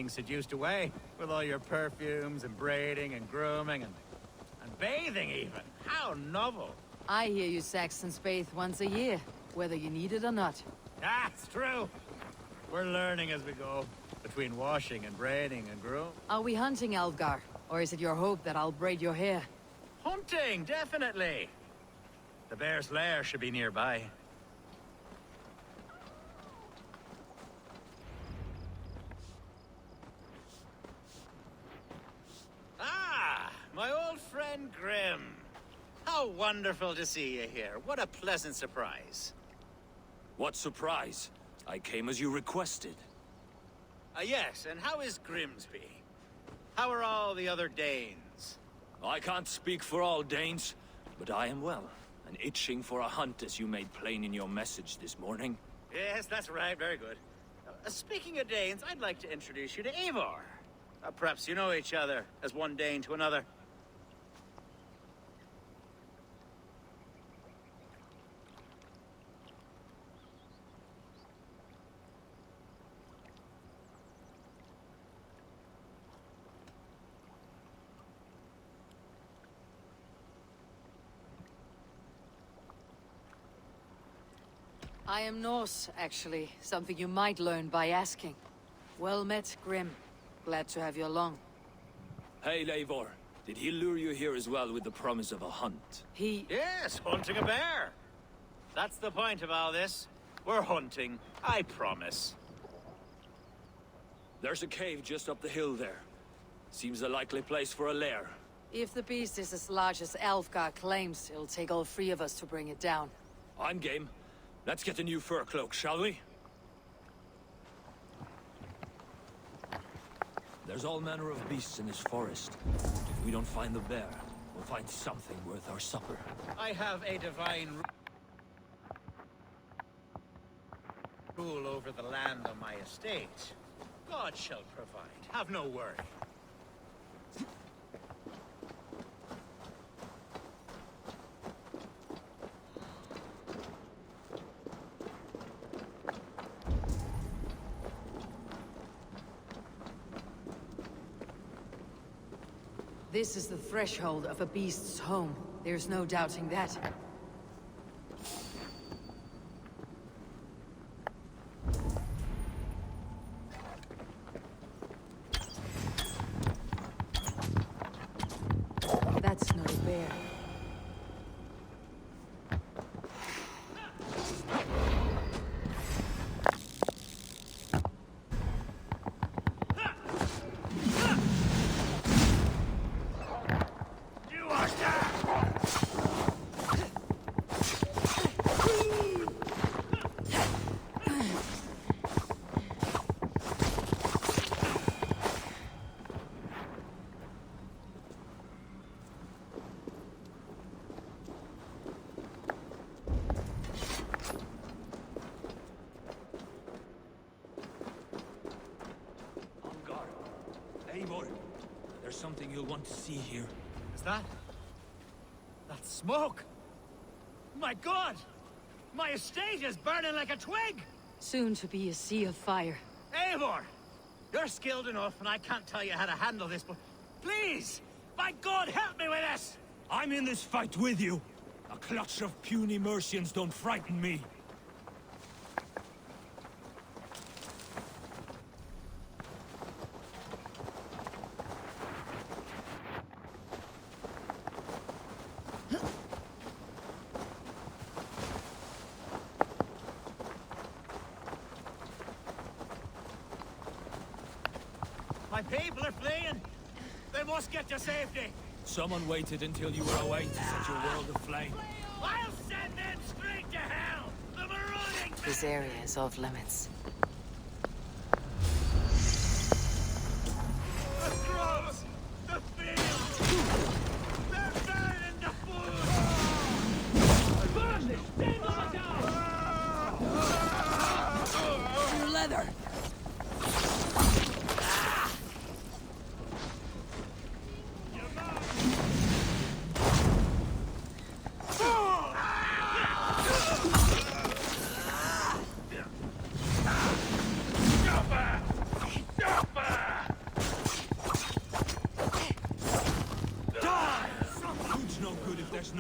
being seduced away with all your perfumes and braiding and grooming and bathing even. How novel. I hear you Saxons bathe once a year, whether you need it or not. That's true. We're learning as we go, between washing and braiding and groom. Are we hunting, Alfgar? Or is it your hope that I'll braid your hair? Hunting, definitely. The bear's lair should be nearby. Ah, my old friend Grim. How wonderful to see you here. What a pleasant surprise. What surprise? I came as you requested. Yes, and how is Grimsby? How are all the other Danes? I can't speak for all Danes, but I am well, and itching for a hunt as you made plain in your message this morning. Yes, that's right. Very good. Speaking of Danes, I'd like to introduce you to Eivor. Perhaps you know each other, as one Dane to another. I am Norse, actually. Something you might learn by asking. Well met, Grim. Glad to have you along. Hey, Eivor. Did he lure you here as well with the promise of a hunt? Yes, hunting a bear. That's the point of all this. We're hunting, I promise. There's a cave just up the hill there. Seems a likely place for a lair. If the beast is as large as Alfgar claims, it'll take all three of us to bring it down. I'm game. Let's get a new fur cloak, shall we? There's all manner of beasts in this forest. If we don't find the bear, we'll find something worth our supper. I have a divine rule over the land on my estate. God shall provide. Have no worry. This is the threshold of a beast's home. There's no doubting that. That's not a bear. Eivor, there's something you'll want to see here. Is that? That's smoke! My God! My estate is burning like a twig! Soon to be a sea of fire. Eivor! You're skilled enough, and I can't tell you how to handle this, but please! My God, help me with this! I'm in this fight with you. A clutch of puny Mercians don't frighten me. My people are fleeing! They must get to safety! Someone waited until you were away to set your world aflame. I'll send them straight to hell! The marauding... This area is off limits. The crops! The fields! They're burning the food! Burn this! Stand down! Your leather!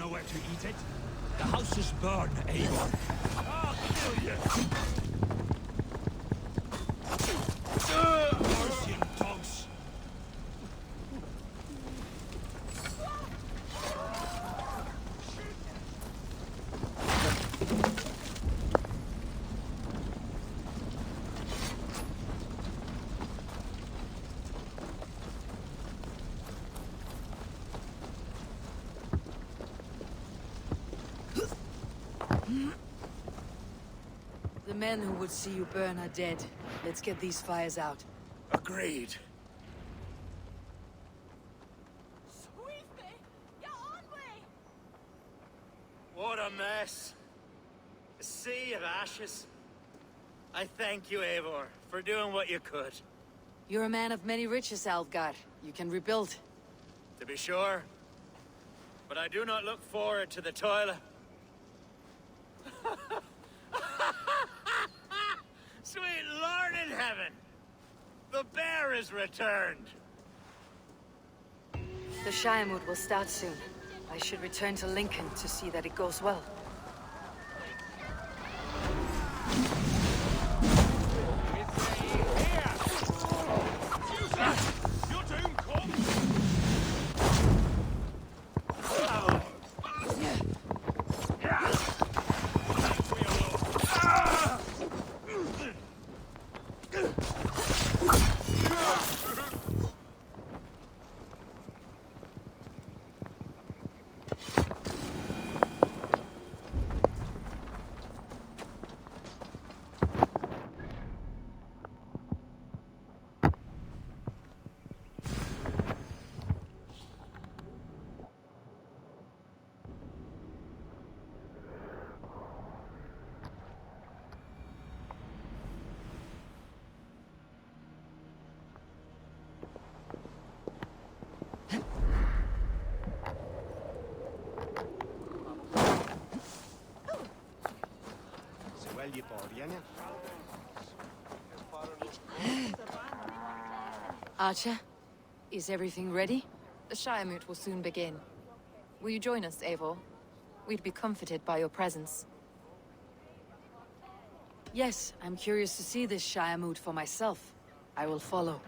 know where to eat it? The house is burned, Eivor. I'll kill you! Mercian dogs! The men who would see you burn are dead. Let's get these fires out. Agreed. What a mess. A sea of ashes. I thank you, Eivor, for doing what you could. You're a man of many riches, Alfgar. You can rebuild. To be sure. But I do not look forward to the toil. Sweet Lord in heaven! The bear is returned! The Shiremood will start soon. I should return to Lincoln to see that it goes well. Archer, is everything ready? The Shiremoot will soon begin. Will you join us, Eivor? We'd be comforted by your presence. Yes, I'm curious to see this Shiremood for myself. I will follow.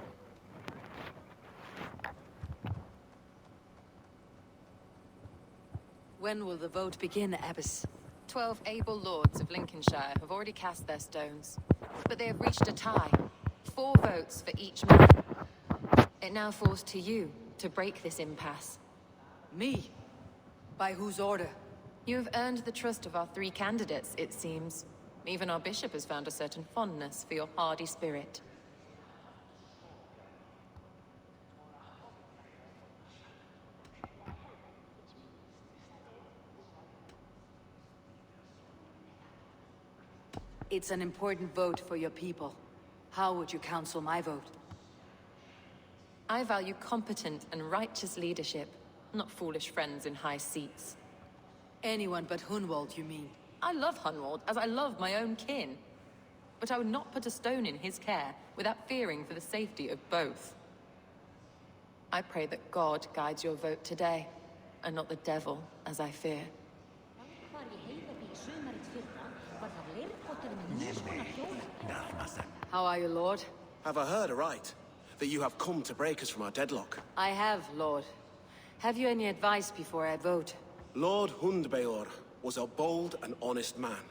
When will the vote begin, Abbess? 12 able lords of Lincolnshire have already cast their stones, but they have reached a tie. 4 votes for each man. It now falls to you to break this impasse. Me? By whose order? You have earned the trust of our 3 candidates, it seems. Even our bishop has found a certain fondness for your hardy spirit. It's an important vote for your people. How would you counsel my vote? I value competent and righteous leadership, not foolish friends in high seats. Anyone but Hunwald, you mean? I love Hunwald, as I love my own kin. But I would not put a stone in his care without fearing for the safety of both. I pray that God guides your vote today, and not the devil, as I fear. How are you, Lord? Have I heard aright? That you have come to break us from our deadlock? I have, Lord. Have you any advice before I vote? Lord Hundbeor was a bold and honest man,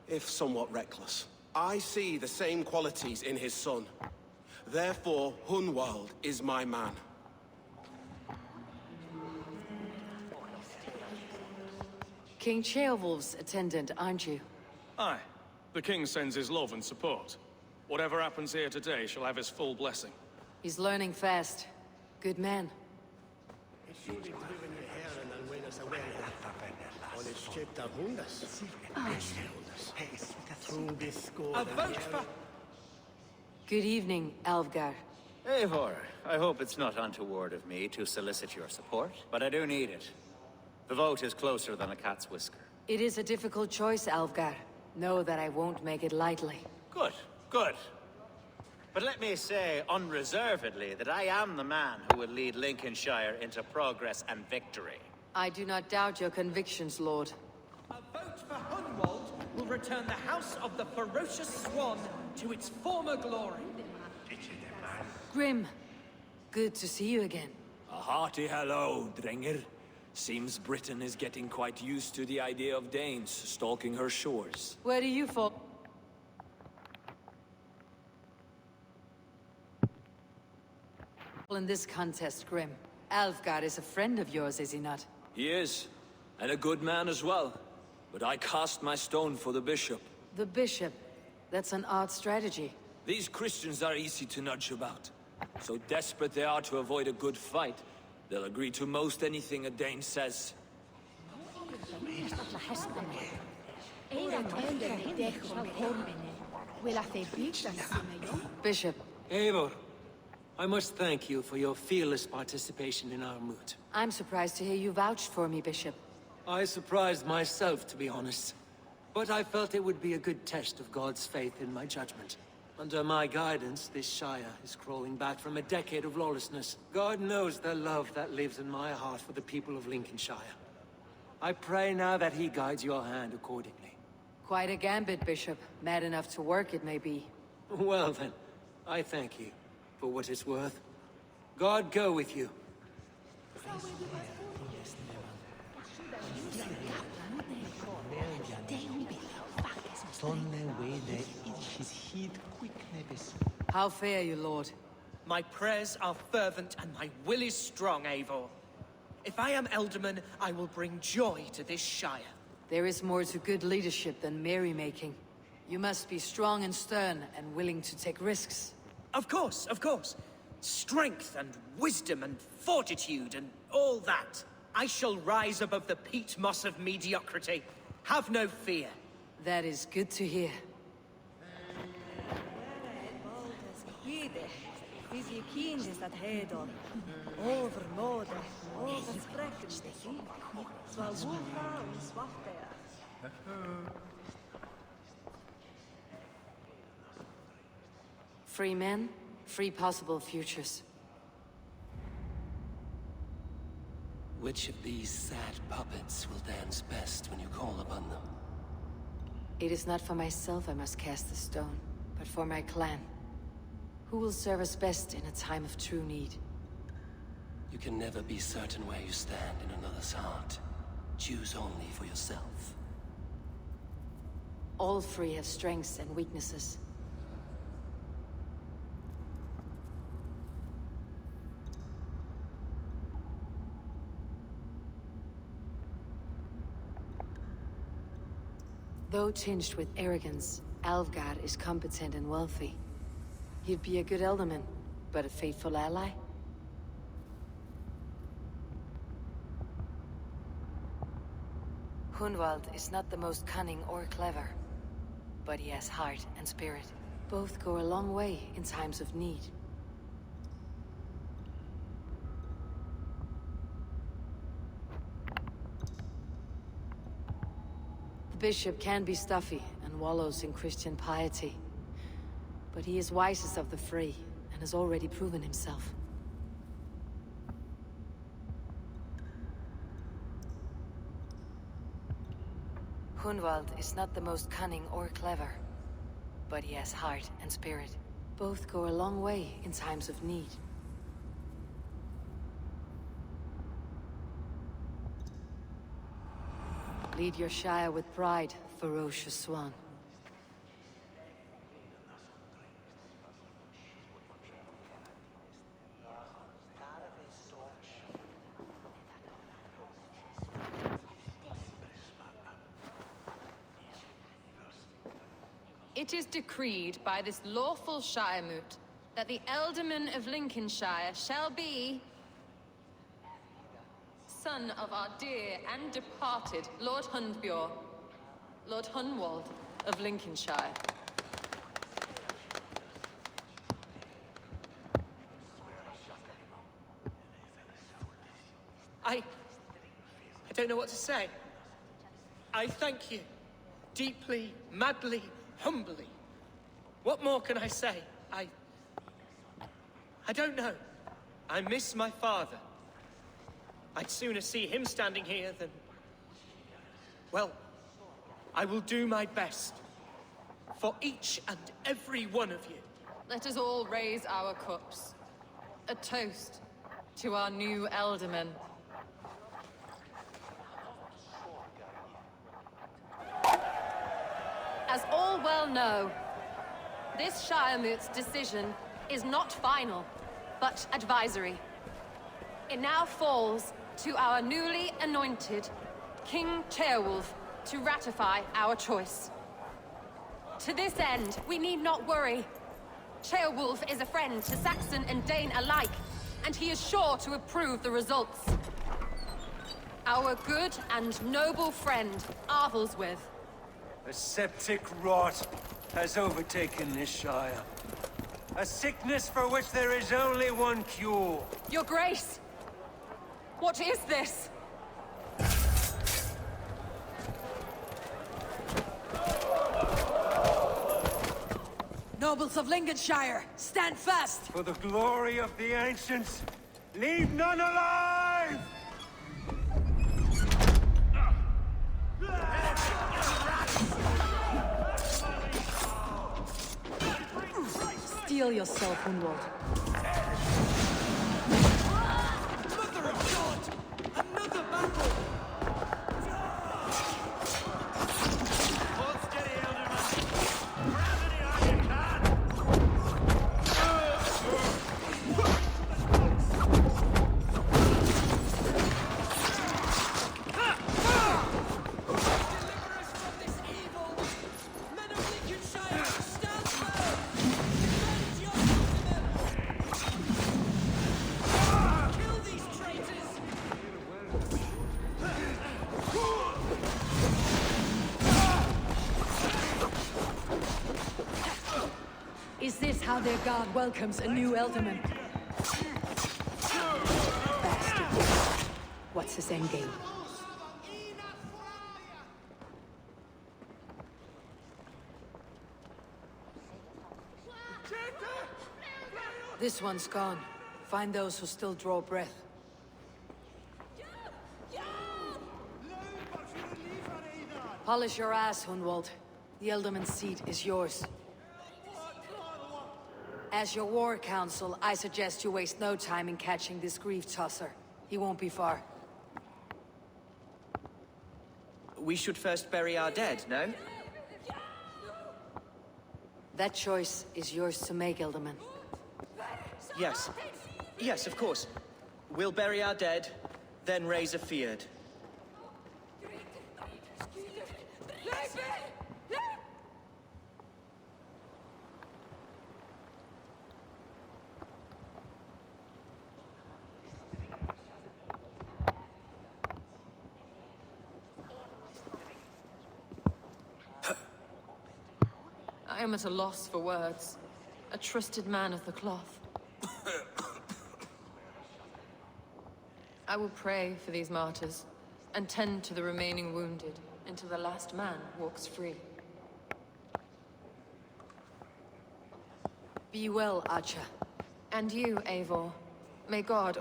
if somewhat reckless. I see the same qualities in his son. Therefore, Hunwald is my man. King Ceolwulf's attendant, aren't you? Aye. The king sends his love and support. Whatever happens here today shall have his full blessing. He's learning fast. Good man. A vote for... Good evening, Alfgar. Eivor, I hope it's not untoward of me to solicit your support, but I do need it. The vote is closer than a cat's whisker. It is a difficult choice, Alfgar. Know that I won't make it lightly. Good, good. But let me say unreservedly that I am the man who will lead Lincolnshire into progress and victory. I do not doubt your convictions, Lord. A vote for Hunwald will return the House of the Ferocious Swan to its former glory. Grim, good to see you again. A hearty hello, Drenger. Seems Britain is getting quite used to the idea of Danes stalking her shores. Where do you fall? In this contest, Grim. Alfgard is a friend of yours, is he not? He is, and a good man as well. But I cast my stone for the bishop. The bishop? That's an odd strategy. These Christians are easy to nudge about. So desperate they are to avoid a good fight, they'll agree to most anything a Dane says. Bishop, Eivor, I must thank you for your fearless participation in our moot. I'm surprised to hear you vouched for me, Bishop. I surprised myself, to be honest. But I felt it would be a good test of God's faith in my judgment. Under my guidance, this Shire is crawling back from a decade of lawlessness. God knows the love that lives in my heart for the people of Lincolnshire. I pray now that he guides your hand accordingly. Quite a gambit, Bishop. Mad enough to work, it may be. Well then, I thank you, for what it's worth. God go with you. How fare you, Lord? My prayers are fervent and my will is strong, Eivor. If I am Elderman, I will bring joy to this Shire. There is more to good leadership than merrymaking. You must be strong and stern and willing to take risks. Of course, of course. Strength and wisdom and fortitude and all that. I shall rise above the peat moss of mediocrity. Have no fear. That is good to hear. Free men, free possible futures. Which of these sad puppets will dance best when you call upon them? It is not for myself I must cast the stone, but for my clan. Who will serve us best in a time of true need? You can never be certain where you stand in another's heart. Choose only for yourself. All three have strengths and weaknesses. Though tinged with arrogance, Alfgard is competent and wealthy. He'd be a good Elderman, but a faithful ally? Hunwald is not the most cunning or clever, but he has heart and spirit. Both go a long way in times of need. The bishop can be stuffy and wallows in Christian piety, but he is wisest of the three and has already proven himself. Hunwald is not the most cunning or clever, but he has heart and spirit. Both go a long way in times of need. Lead your Shire with pride, ferocious swan. It is decreed by this lawful Shire moot that the Elderman of Lincolnshire shall be son of our dear and departed Lord Hundbjorn, Lord Hunwald of Lincolnshire. I don't know what to say. I thank you. Deeply, madly, humbly. What more can I say? I don't know. I miss my father. I'd sooner see him standing here than... Well, I will do my best. For each and every one of you. Let us all raise our cups. A toast to our new Elderman. As all well know, this Shiremoot's decision is not final, but advisory. It now falls to our newly anointed King Ceolwulf to ratify our choice. To this end, we need not worry. Ceolwulf is a friend to Saxon and Dane alike, and he is sure to approve the results. Our good and noble friend, Arthelswith. A septic rot has overtaken this Shire. A sickness for which there is only one cure. Your Grace! What is this? Nobles of Lincolnshire, stand fast! For the glory of the ancients, leave none alive! Steel yourself, Hunwald. Mother of God! Another battle! Hold steady, Elderman. Grab any arm you can. Deliver us from this evil! Men of Lincolnshire, stand firm! Defend your ultimate! Kill these traitors! Is this how their god welcomes a new Elderman? Bastard. What's his endgame? This one's gone. Find those who still draw breath. Polish your ass, Hunwald. The Elderman's seat is yours. As your war council, I suggest you waste no time in catching this grief tosser. He won't be far. We should first bury our dead, no? That choice is yours to make, Elderman. Yes. Yes, of course. We'll bury our dead, then raise a feared. I am at a loss for words. A trusted man of the cloth. I will pray for these martyrs, and tend to the remaining wounded, until the last man walks free. Be well, Archer. And you, Eivor. May God,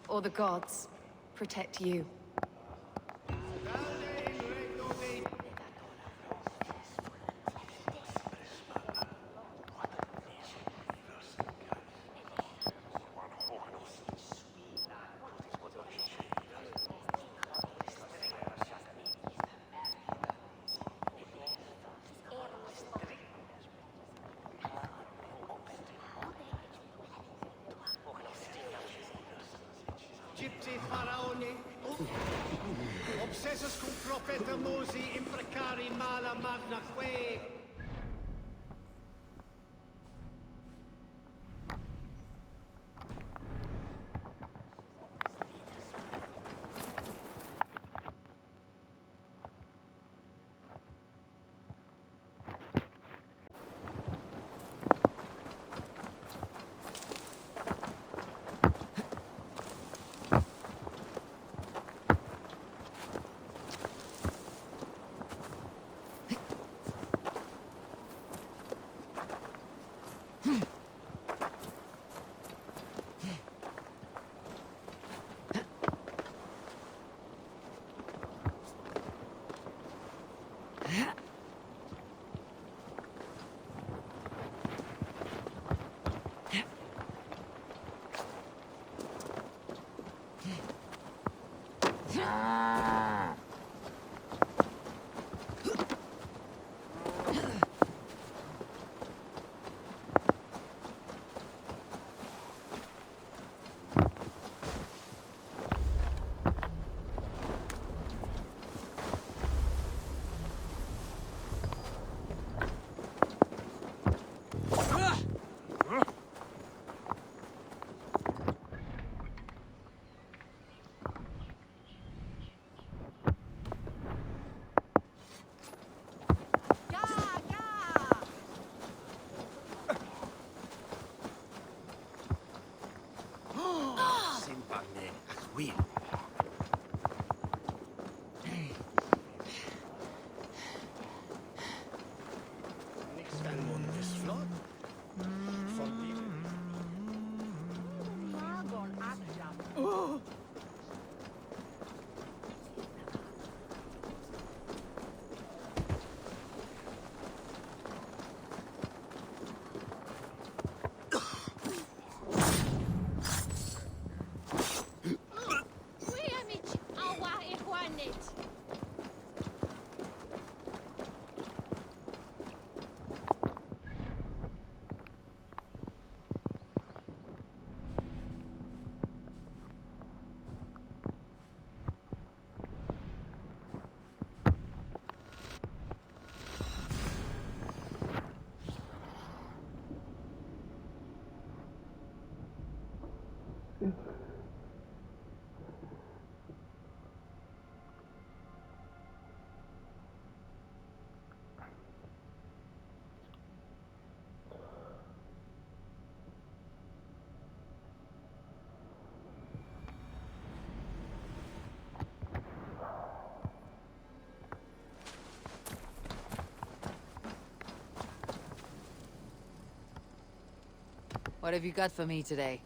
or the gods, protect you. Gypsy faraoni, obsessas cum profeta Mosi imprecari mala magna que. What have you got for me today?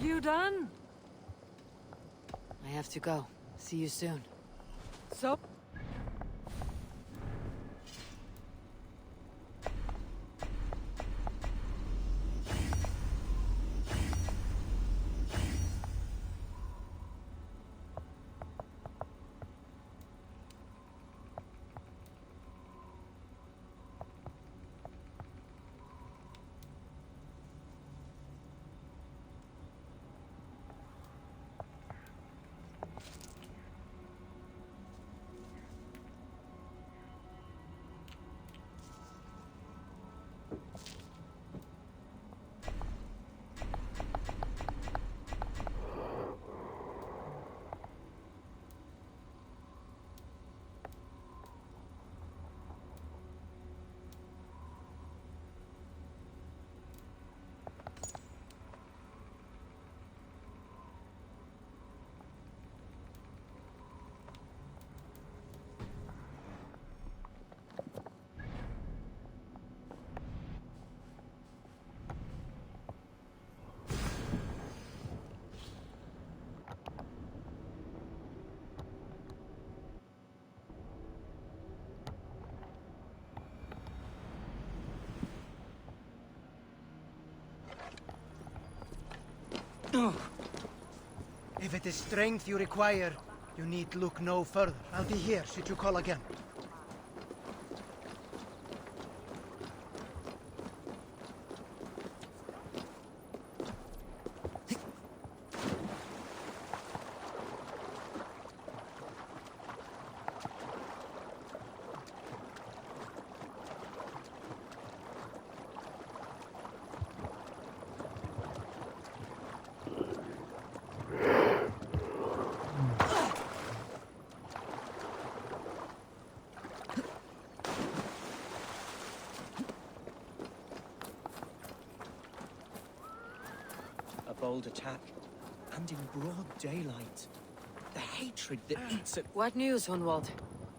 You done? I have to go. See you soon. So? If it is strength you require, you need look no further. I'll be here should you call again. A bold attack, and in broad daylight. The hatred that eats at... What news, Hunwald?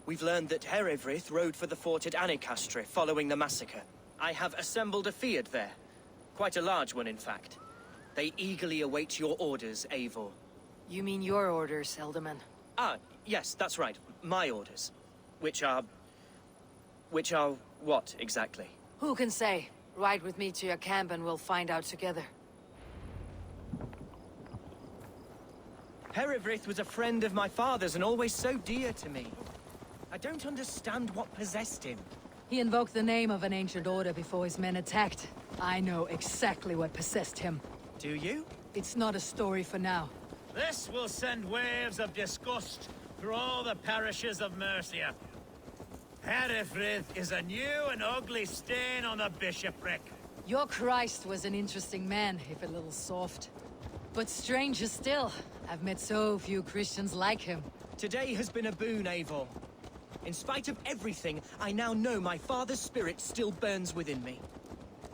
We've learned that Herevrith rode for the fort at Annikastre following the massacre. I have assembled a field there. Quite a large one, in fact. They eagerly await your orders, Eivor. You mean your orders, Elderman? Ah, yes, that's right. My orders. Which are what, exactly? Who can say? Ride with me to your camp and we'll find out together. Herevrith was a friend of my father's and always so dear to me. I don't understand what possessed him. He invoked the name of an ancient order before his men attacked. I know exactly what possessed him. Do you? It's not a story for now. This will send waves of disgust through all the parishes of Mercia. Herefrith is a new and ugly stain on the bishopric. Your Christ was an interesting man, if a little soft. But stranger still, I've met so few Christians like him. Today has been a boon, Eivor. In spite of everything, I now know my father's spirit still burns within me.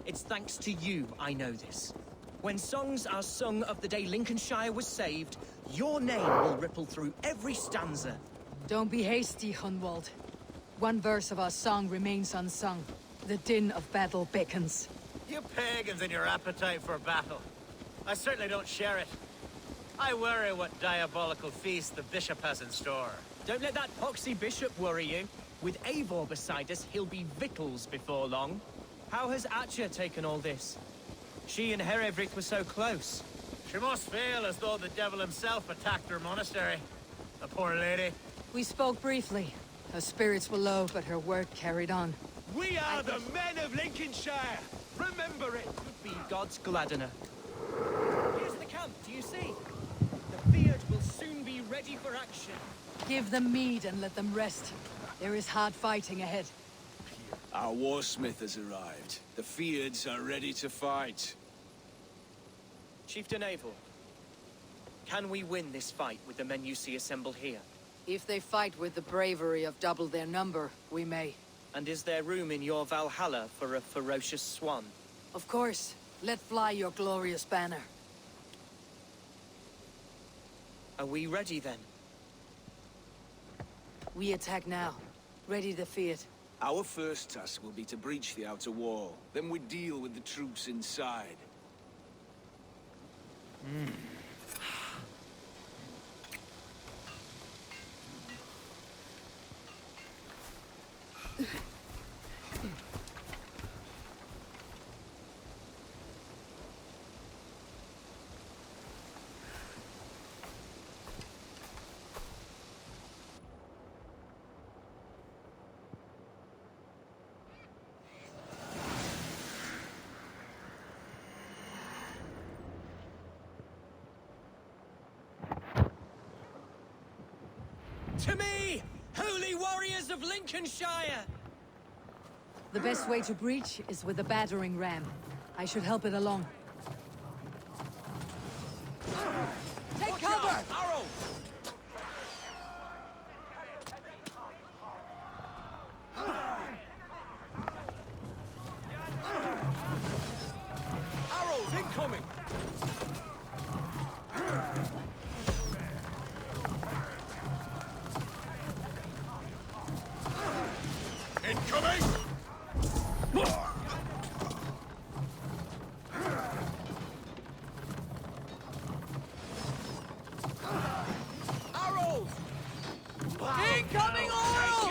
It's thanks to you I know this. When songs are sung of the day Lincolnshire was saved, your name will ripple through every stanza. Don't be hasty, Hunwald. One verse of our song remains unsung. The din of battle beckons. You pagans and your appetite for battle. I certainly don't share it. I worry what diabolical feast the bishop has in store. Don't let that poxy bishop worry you. With Eivor beside us, he'll be victuals before long. How has Atcha taken all this? She and Herevrith were so close. She must feel as though the devil himself attacked her monastery. The poor lady. We spoke briefly. Her spirits were low, but her work carried on. We are the men of Lincolnshire! Remember it! Be God's gladdener. Here's the camp, do you see? The field will soon be ready for action. Give them mead and let them rest. There is hard fighting ahead. Our warsmith has arrived. The Fiends are ready to fight. Chieftain Eivor, can we win this fight with the men you see assembled here? If they fight with the bravery of double their number, we may. And is there room in your Valhalla for a ferocious swan? Of course. Let fly your glorious banner. Are we ready then? We attack now. Ready to fight. Our first task will be to breach the outer wall. Then we deal with the troops inside. To me, holy warriors of Lincolnshire! The best way to breach is with a battering ram. I should help it along. Take cover! Arrow! Arrows incoming! Incoming! Arrows! Incoming oil!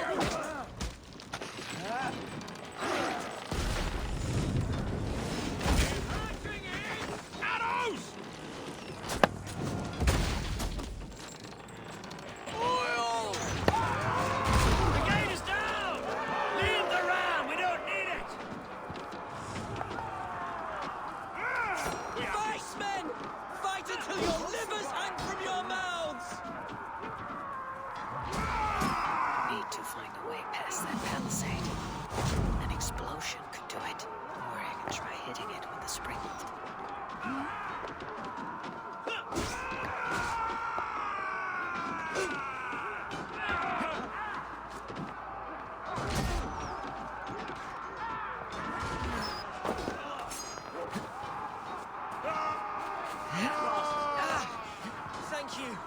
Arrows! The gate is down! Leave the ram! We don't need it! Fight, men! Fight until your livers hang from your mouths! Need to find a way past that palisade. An explosion could do it. Or I can try hitting it with a spring. Thank you.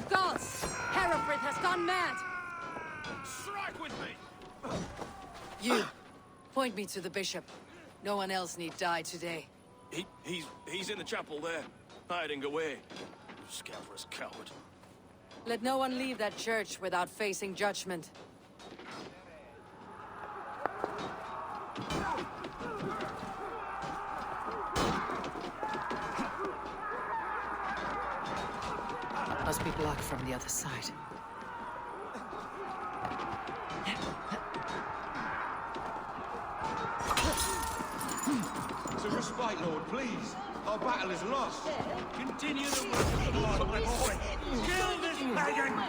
Gods! Hereford has gone mad! Strike with me! You, point me to the bishop. No one else need die today. He's in the chapel there, hiding away. Scabrous coward. Let no one leave that church without facing judgment. Must be blocked from the other side. To respite, Lord, please. Our battle is lost. Continue the work of God, my boy. Kill this pagan!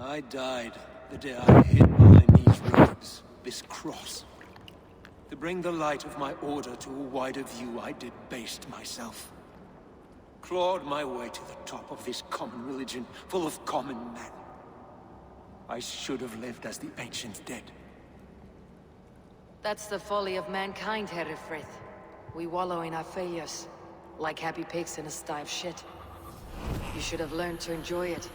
I died the day I hit behind these ruins, this cross. To bring the light of my order to a wider view, I debased myself. Clawed my way to the top of this common religion, full of common men. I should have lived as the ancient dead. That's the folly of mankind, Herefrith. We wallow in our failures, like happy pigs in a sty of shit. You should have learned to enjoy it.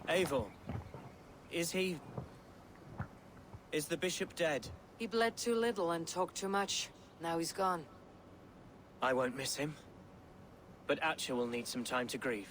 Eivor, is he... is the bishop dead? He bled too little and talked too much. Now he's gone. I won't miss him. But Atcha will need some time to grieve.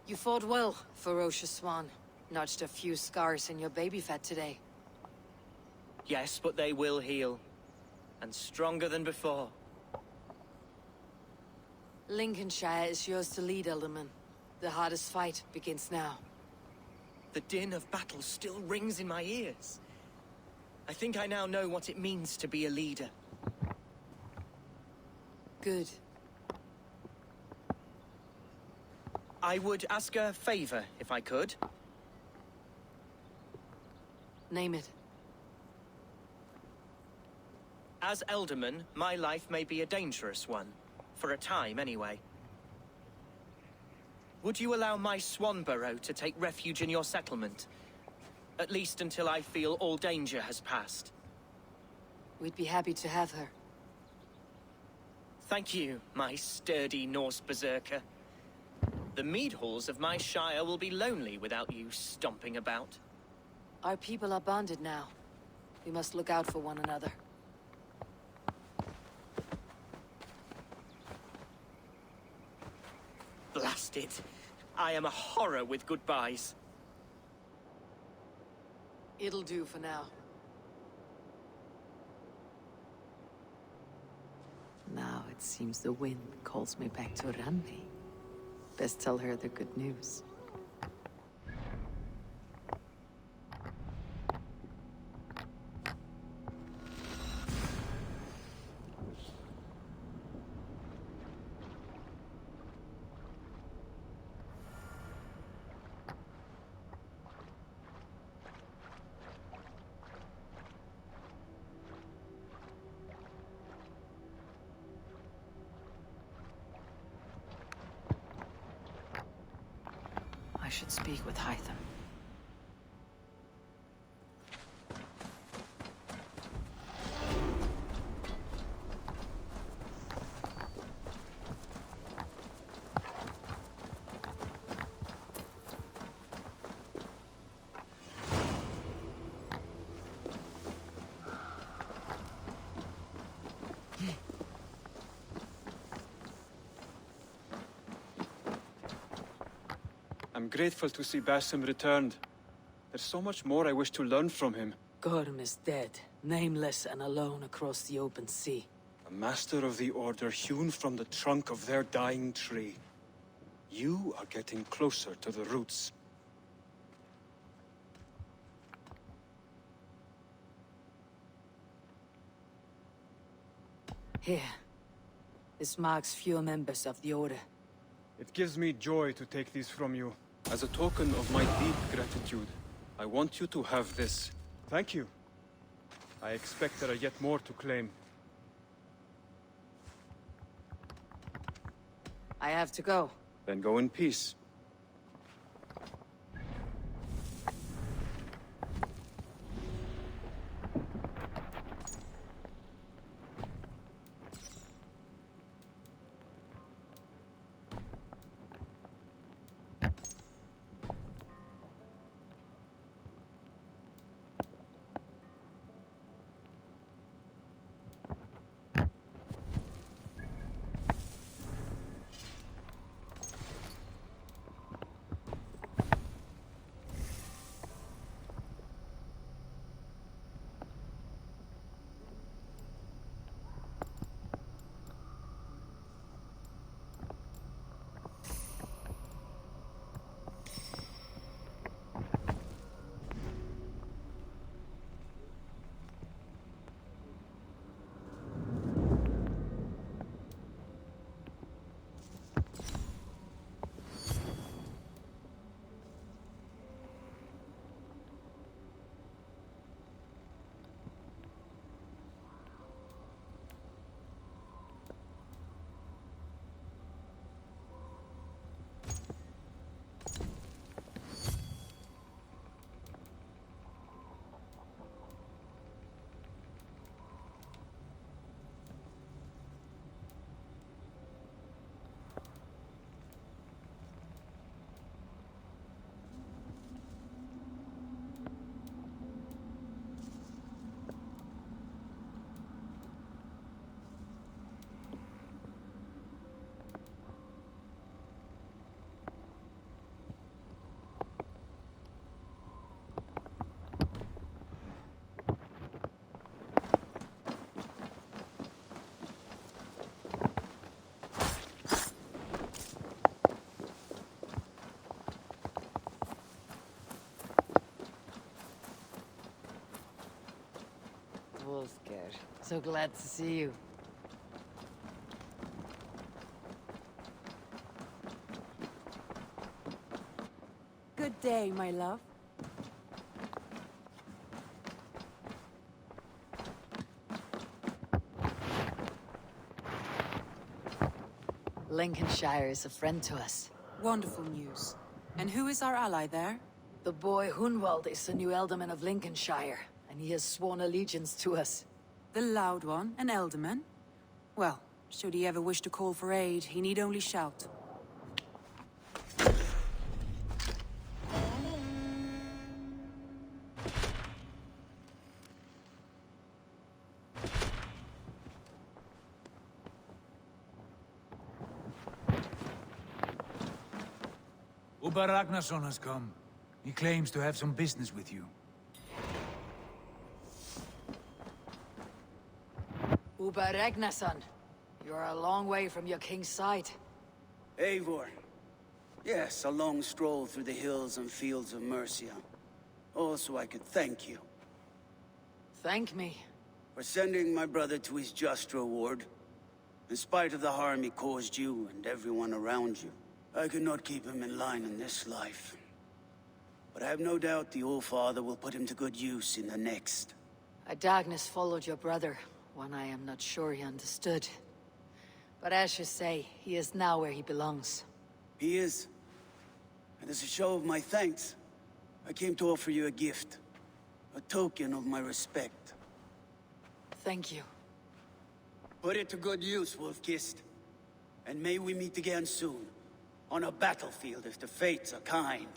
You fought well, ferocious swan. Notched a few scars in your baby fat today. Yes, but they will heal. And stronger than before. Lincolnshire is yours to lead, Elderman. The hardest fight begins now. The din of battle still rings in my ears. I think I now know what it means to be a leader. Good. I would ask a favor, if I could. Name it. As Elderman, my life may be a dangerous one. For a time, anyway. Would you allow my Swanborough to take refuge in your settlement? At least until I feel all danger has passed. We'd be happy to have her. Thank you, my sturdy Norse berserker. The mead halls of my shire will be lonely without you stomping about. Our people are bonded now. We must look out for one another. Blast it. I am a horror with goodbyes. It'll do for now. Now it seems the wind calls me back to Randi. Best tell her the good news. I should speak with Hytham. I'm grateful to see Basim returned. There's so much more I wish to learn from him. Gorm is dead, nameless and alone across the open sea. A master of the Order hewn from the trunk of their dying tree. You are getting closer to the roots. Here. This marks few members of the Order. It gives me joy to take these from you. As a token of my deep gratitude, I want you to have this. Thank you. I expect there are yet more to claim. I have to go. Then go in peace. Wolfgar, so glad to see you. Good day, my love. Lincolnshire is a friend to us. Wonderful news. And who is our ally there? The boy Hunwald is the new Alderman of Lincolnshire, and he has sworn allegiance to us. The Loud One, an Alderman? Well, should he ever wish to call for aid, he need only shout. Uber Ragnarsson has come. He claims to have some business with you. Uber Ragnarsson, you're a long way from your king's side. Eivor. Yes, a long stroll through the hills and fields of Mercia. Also, I could thank you. Thank me? For sending my brother to his just reward. In spite of the harm he caused you and everyone around you, I could not keep him in line in this life. But I have no doubt the Old Father will put him to good use in the next. A darkness followed your brother, one I am not sure he understood. But as you say, he is now where he belongs. He is. And as a show of my thanks, I came to offer you a gift. A token of my respect. Thank you. Put it to good use, Wolf-Kissed. And may we meet again soon. On a battlefield if the fates are kind.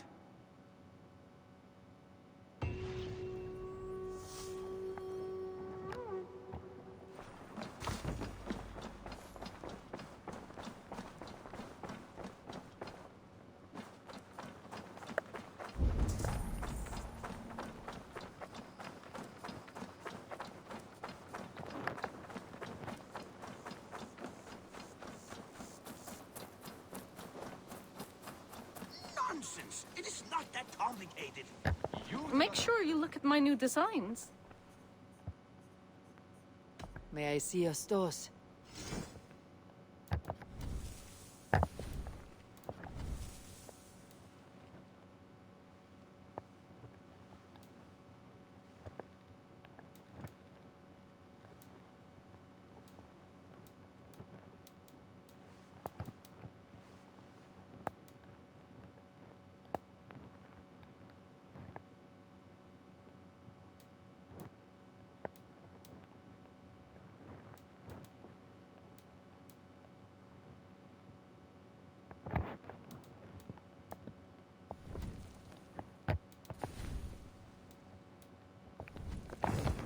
Nonsense! It is not that complicated. Make sure you look at my new designs. May I see your stores?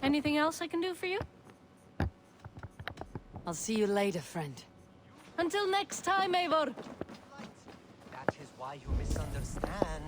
Anything else I can do for you? I'll see you later, friend. Until next time, Eivor! That is why you misunderstand.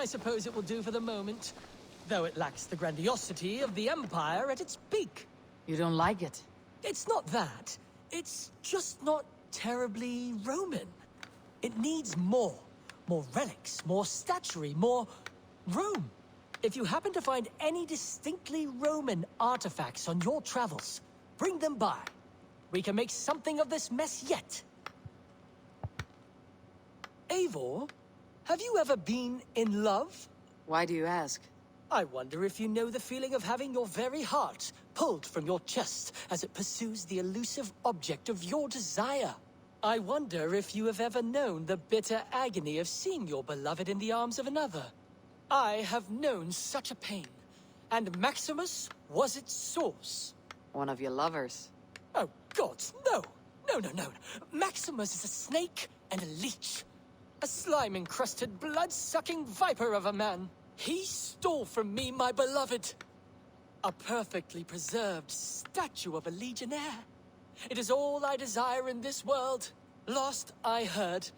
I suppose it will do for the moment. Though it lacks the grandiosity of the Empire at its peak. You don't like it? It's not that. It's just not terribly Roman. It needs more. More relics, more statuary, more Rome. If you happen to find any distinctly Roman artifacts on your travels, bring them by. We can make something of this mess yet. Eivor, have you ever been in love? Why do you ask? I wonder if you know the feeling of having your very heart pulled from your chest as it pursues the elusive object of your desire. I wonder if you have ever known the bitter agony of seeing your beloved in the arms of another. I have known such a pain, and Maximus was its source. One of your lovers. Oh, gods, no! No. Maximus is a snake and a leech. A slime-encrusted, blood-sucking viper of a man. He stole from me my beloved. A perfectly preserved statue of a legionnaire. It is all I desire in this world. Last I heard,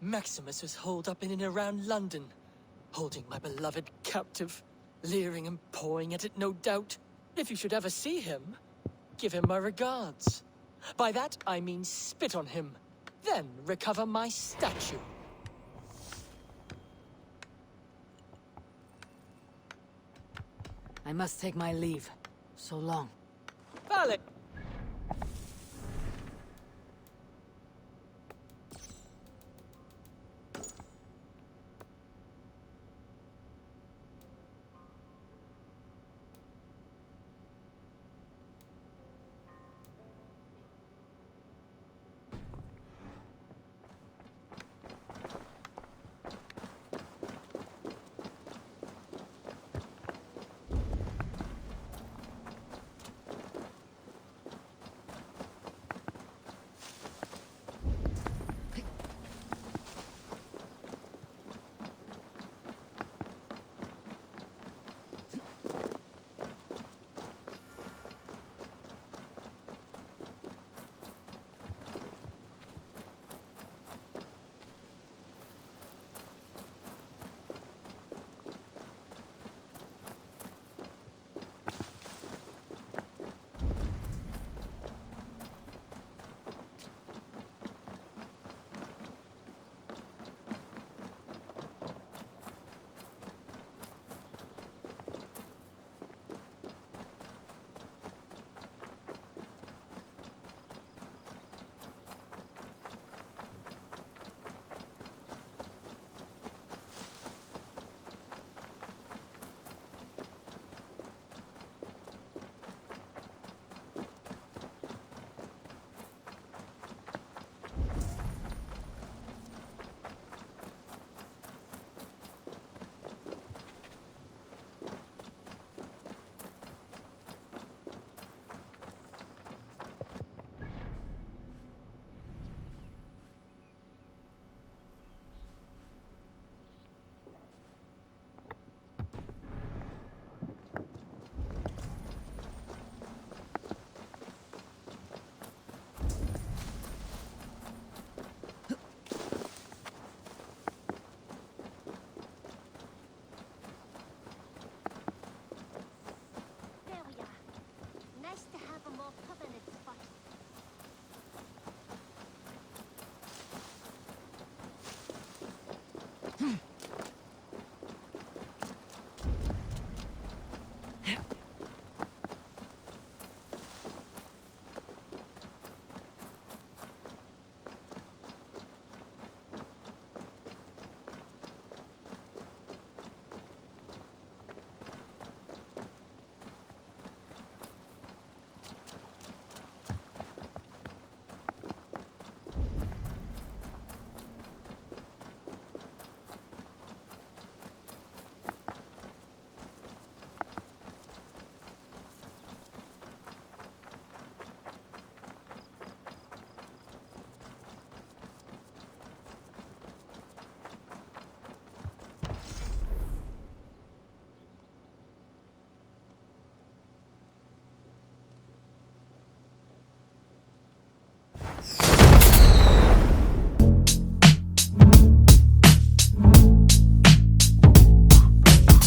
Maximus was holed up in and around London, holding my beloved captive, leering and pawing at it, no doubt. If you should ever see him, give him my regards. By that, I mean spit on him, then recover my statue. I must take my leave. So long. Vale.